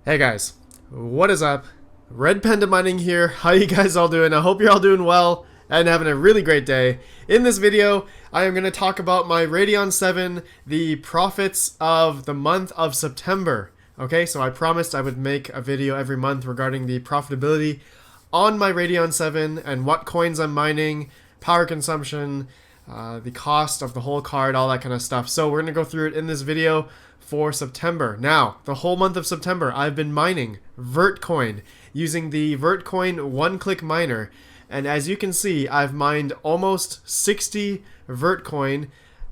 Hey guys, what is up? RedPandaMining here. How you guys all doing? I hope you're all doing well and having a really great day. In this video, I am going to talk about my Radeon 7, the profits of the month of September. Okay, so I promised I would make a video every month regarding the profitability on my Radeon 7 and what coins I'm mining, power consumption, the cost of the whole card, all that kind of stuff. So we're going to go through it in this video for September. Now, the whole month of September, I've been mining Vertcoin using the Vertcoin one-click miner. And as you can see, I've mined almost 60 Vertcoin.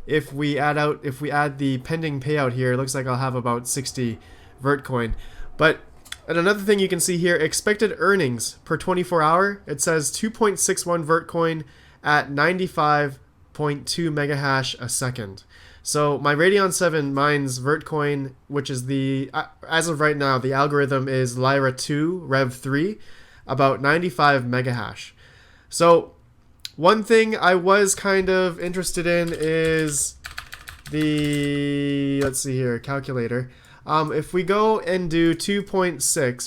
If we add the pending payout here, it looks like I'll have about 60 Vertcoin. But and another thing you can see here, expected earnings per 24 hour, it says 2.61 Vertcoin at 95.2 mega hash a second. So my Radeon 7 mines Vertcoin, which is the, as of right now, the algorithm is Lyra 2, Rev 3, about 95 mega hash. So one thing I was kind of interested in is the, let's see here, calculator. If we go and do 2.6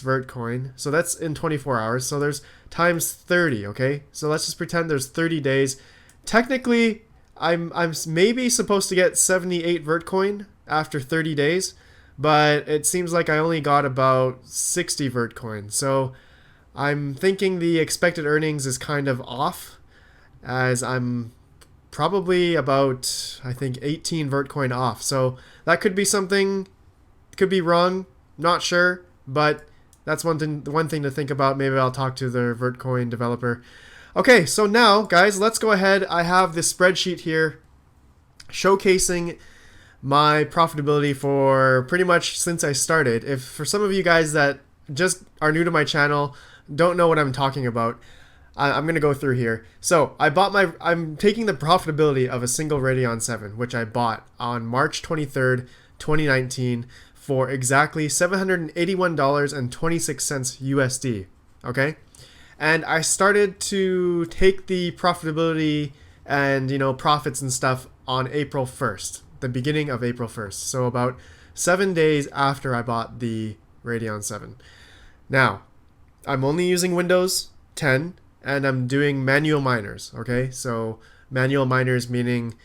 Vertcoin, so that's in 24 hours, so there's times 30, okay? So let's just pretend there's 30 days. Technically, I'm maybe supposed to get 78 Vertcoin after 30 days, but it seems like I only got about 60 Vertcoin. So I'm thinking the expected earnings is kind of off, as I'm probably about, I think, 18 Vertcoin off. So that could be something, could be wrong, not sure, but that's one thing to think about. Maybe I'll talk to the Vertcoin developer. Okay, so now, guys, let's go ahead. I have this spreadsheet here showcasing my profitability for pretty much since I started. If for some of you guys that just are new to my channel, don't know what I'm talking about, I'm going to go through here. So I'm taking the profitability of a single Radeon 7, which I bought on March 23rd, 2019 for exactly $781.26 USD, okay? And I started to take the profitability and, profits and stuff on April 1st, the beginning of April 1st. So about 7 days after I bought the Radeon 7. Now, I'm only using Windows 10 and I'm doing manual miners, okay? So manual miners meaning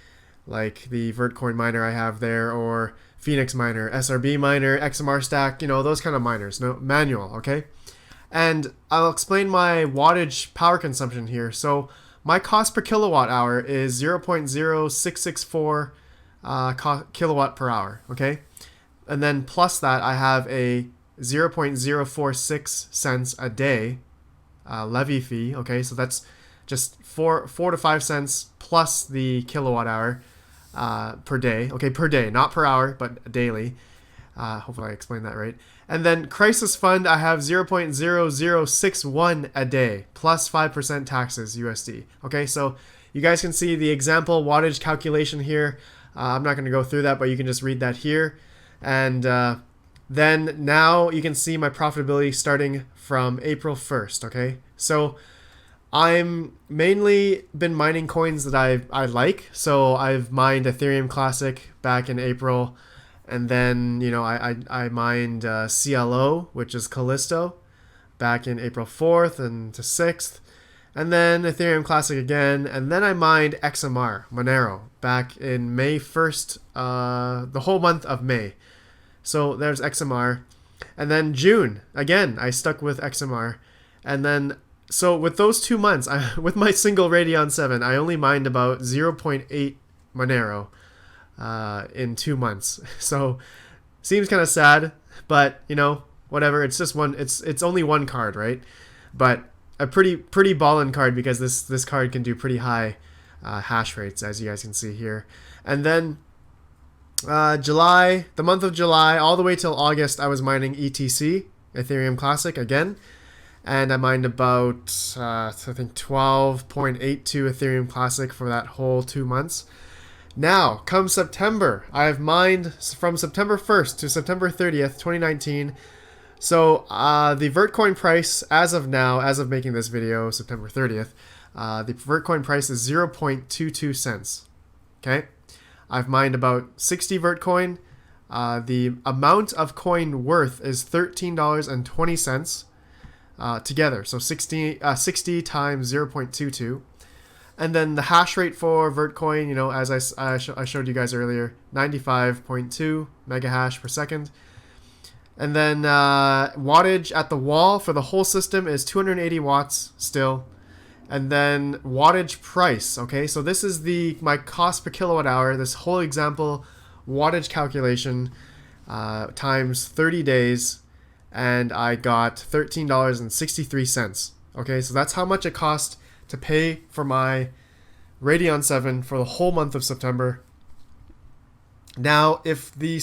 like the Vertcoin miner I have there, or Phoenix miner, SRB miner, XMR stack, those kind of miners. No, manual, okay? And I'll explain my wattage power consumption here. So my cost per kilowatt hour is 0.0664 kilowatt per hour, okay? And then plus that, I have a 0.046 cents a day levy fee, okay? So that's just 4 to 5 cents plus the kilowatt hour per day, okay? Per day, not per hour, but daily. Hopefully I explained that right. And then crisis fund, I have 0.0061 a day plus 5% taxes USD. Okay, so you guys can see the example wattage calculation here. I'm not going to go through that, but you can just read that here. And then now you can see my profitability starting from April 1st. Okay, so I'm mainly been mining coins that I like. So I've mined Ethereum Classic back in April. And then, I mined CLO, which is Callisto, back in April 4th and to 6th. And then Ethereum Classic again. And then I mined XMR, Monero, back in May 1st, the whole month of May. So there's XMR. And then June, again, I stuck with XMR. And then, so with those 2 months, with my single Radeon 7, I only mined about 0.8 Monero. In 2 months. So seems kind of sad, but whatever. It's just one. It's only one card, right? But a pretty ballin' card, because this card can do pretty high hash rates, as you guys can see here. And then July, the month of July, all the way till August, I was mining ETC, Ethereum Classic again, and I mined about I think 12.82 Ethereum Classic for that whole 2 months. Now, come September, I've mined from September 1st to September 30th, 2019. So the Vertcoin price, as of now, as of making this video, September 30th, the Vertcoin price is 0.22 cents. Okay? I've mined about 60 Vertcoin. The amount of coin worth is $13.20 together. So 60 times 0.22. And then the hash rate for Vertcoin, you know, as I showed you guys earlier, 95.2 mega hash per second. And then wattage at the wall for the whole system is 280 watts still. And then wattage price, okay? So this is my cost per kilowatt hour, this whole example wattage calculation times 30 days, and I got $13.63. Okay, so that's how much it cost to pay for my Radeon 7 for the whole month of September. Now, if the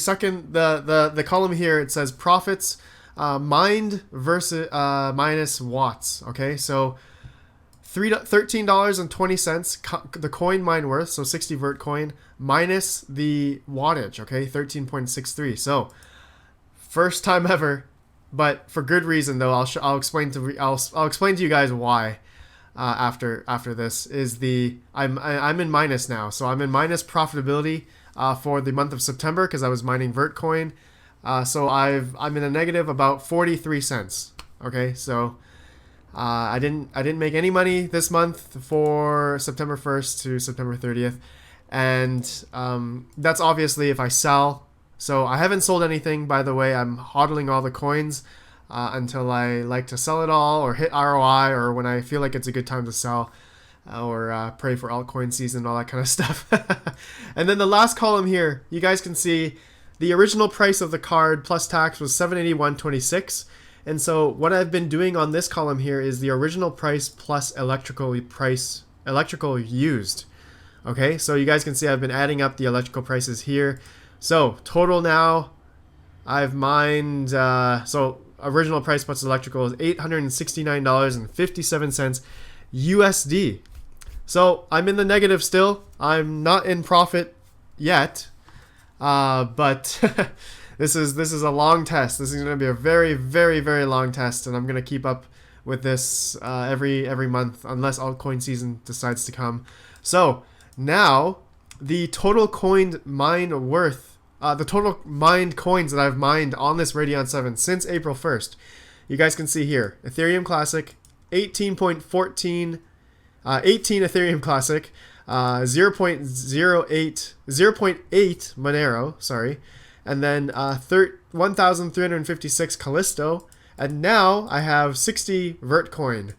column here, it says profits mined versus minus watts. Okay, so $13.20 the coin mine worth, so 60 Vertcoin, minus the wattage. Okay, 13.63. So first time ever, but for good reason though. I'll explain to you guys why. After this is I'm in minus now, so I'm in minus profitability for the month of September because I was mining Vertcoin. So I'm in a negative about 43 cents. Okay, so I didn't make any money this month for September 1st to September 30th, and that's obviously if I sell. So I haven't sold anything, by the way. I'm hodling all the coins until I like to sell it all or hit ROI, or when I feel like it's a good time to sell, or pray for altcoin season, all that kind of stuff. And then the last column here, you guys can see the original price of the card plus tax was $781.26. And so what I've been doing on this column here is the original price plus electrical used. Okay, so you guys can see I've been adding up the electrical prices here. So total now, I've mined, so original price plus electrical is $869.57 USD. So I'm in the negative still. I'm not in profit yet, but this is a long test. This is going to be a very, very, very long test, and I'm going to keep up with this every month unless altcoin season decides to come. So now the total coined mine worth, the total mined coins that I've mined on this Radeon 7 since April 1st, you guys can see here. Ethereum Classic, 18.14, 18 Ethereum Classic, 0.8 Monero, sorry, and then 1,356 Callisto, and now I have 60 Vertcoin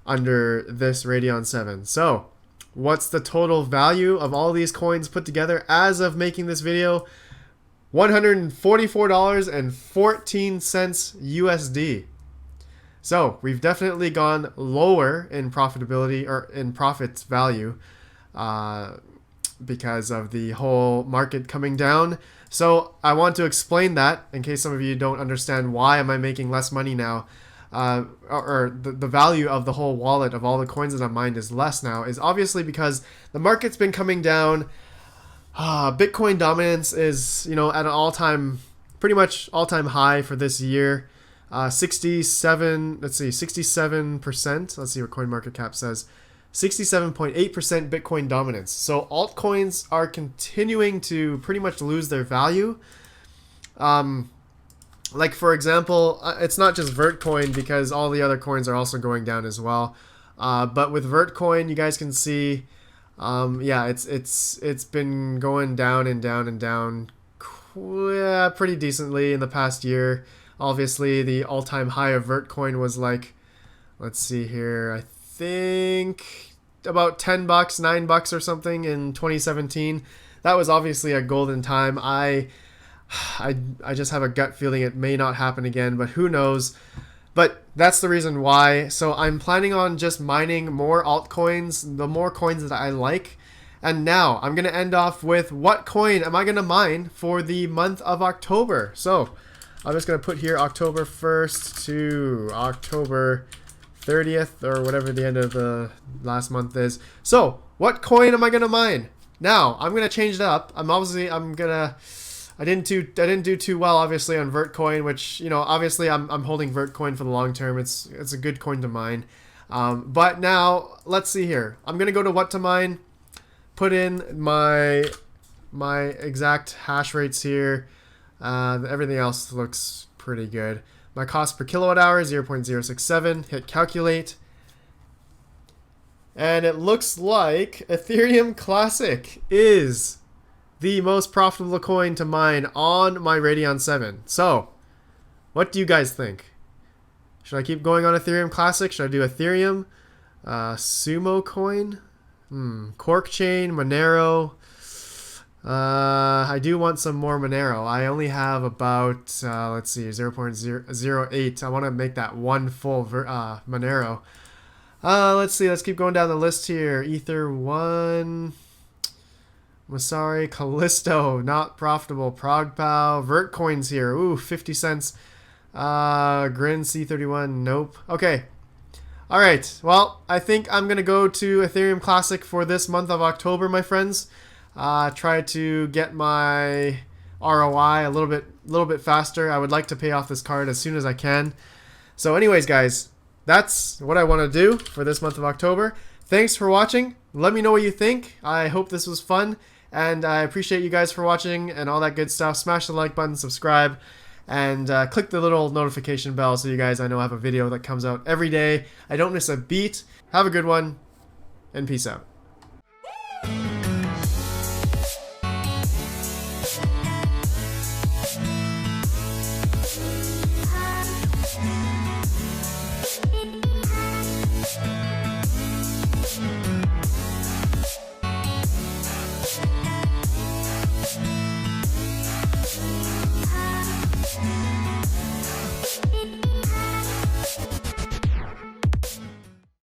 under this Radeon 7. So what's the total value of all these coins put together as of making this video? $144.14 USD. So we've definitely gone lower in profitability, or in profits value, because of the whole market coming down. So I want to explain that in case some of you don't understand why am I making less money now, or the value of the whole wallet of all the coins that I've mined is less now, is obviously because the market's been coming down. Bitcoin dominance is, you know, at an pretty much all-time high for this year. 67%. Let's see what CoinMarketCap says. 67.8% Bitcoin dominance. So altcoins are continuing to pretty much lose their value. Like for example, it's not just Vertcoin because all the other coins are also going down as well. But with Vertcoin, you guys can see, yeah, it's been going down and down and down, pretty decently in the past year. Obviously, the all-time high of Vertcoin was like, let's see here, I think about $10, $9 or something in 2017. That was obviously a golden time. I just have a gut feeling it may not happen again, but who knows. But that's the reason why. So I'm planning on just mining more altcoins, the more coins that I like. And now I'm going to end off with what coin am I going to mine for the month of October. So I'm just going to put here October 1st to October 30th, or whatever the end of the last month is. So what coin am I going to mine? Now I'm going to change it up. I didn't do too well, obviously, on Vertcoin, which, you know, obviously I'm holding Vertcoin for the long term. It's a good coin to mine. But now let's see here. I'm gonna go to what to mine, put in my exact hash rates here. Everything else looks pretty good. My cost per kilowatt hour is 0.067. Hit calculate. And it looks like Ethereum Classic is the most profitable coin to mine on my Radeon 7. So, what do you guys think? Should I keep going on Ethereum Classic? Should I do Ethereum? Sumo coin? Cork chain, Monero. I do want some more Monero. I only have about, let's see, 0.008. I want to make that one full Monero. Let's see, let's keep going down the list here. Ether 1, Masari, Callisto, not profitable. ProgPow, Vert coins here. Ooh, 50 cents. Grin C31, nope. Okay. Alright, well, I think I'm going to go to Ethereum Classic for this month of October, my friends. Try to get my ROI a little bit faster. I would like to pay off this card as soon as I can. So anyways, guys, that's what I want to do for this month of October. Thanks for watching. Let me know what you think. I hope this was fun, and I appreciate you guys for watching and all that good stuff. Smash the like button, subscribe, and click the little notification bell so you guys, I know, have a video that comes out every day. I don't miss a beat. Have a good one, and peace out.